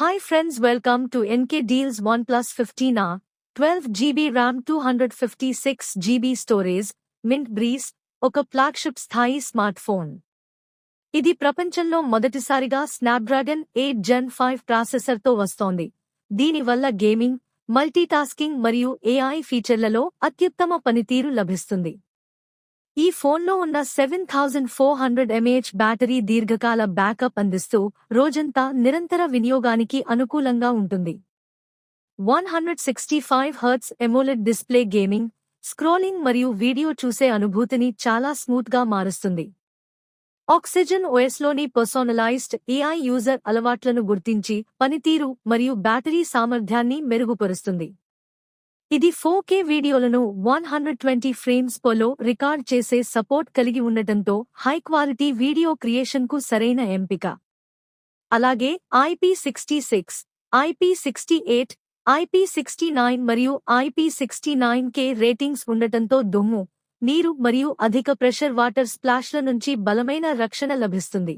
Hi friends, welcome to NK Deals OnePlus 15R, 12 GB RAM 256 GB storage, Mint Breeze, ఒక flagship స్థాయి smart phone. ఇది ప్రపంచంలో మొదటిసారిగా Snapdragon 8 Gen 5 ప్రాసెసర్తో వస్తోంది. దీనివల్ల గేమింగ్, మల్టీటాస్కింగ్ మరియు AI ఫీచర్లలో అత్యుత్తమ పనితీరు లభిస్తుంది. ఈ ఫోన్లో ఉన్న 7400 mAh బ్యాటరీ దీర్ఘకాల బ్యాకప్ అందిస్తూ రోజంతా నిరంతర వినియోగానికి అనుకూలంగా ఉంటుంది. 165Hz AMOLED display gaming, scrolling మరియు వీడియో చూసే అనుభూతిని చాలా స్మూత్గా మారుస్తుంది. ఆక్సిజన్ OSలోని పర్సోనలైజ్డ్ AI యూజర్ అలవాట్లను గుర్తించి పనితీరు మరియు బ్యాటరీ సామర్థ్యాన్ని మెరుగుపరుస్తుంది. ఇది 4K వీడియోలను 120 ఫ్రేమ్స్ పర్లో రికార్డ్ చేసే సపోర్ట్ కలిగి ఉండటంతో హై క్వాలిటీ వీడియో క్రియేషన్కు సరైన ఎంపిక. అలాగే IP66, IP68, IP69 మరియు IP69K రేటింగ్స్ ఉండటంతో దుమ్ము, నీరు మరియు అధిక ప్రెషర్ వాటర్ స్ప్లాష్ల నుంచి బలమైన రక్షణ లభిస్తుంది.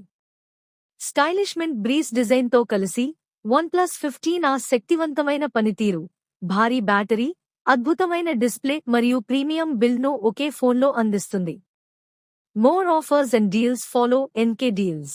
స్టైలిష్ మింట్ బ్రీజ్ డిజైన్తో కలిసి OnePlus 15R శక్తివంతమైన పనితీరు, భారీ బ్యాటరీ, అద్భుతమైన డిస్ప్లే మరియు ప్రీమియం బిల్డ్ను ఒకే ఫోన్లో అందిస్తుంది. More offers and deals follow NK Deals.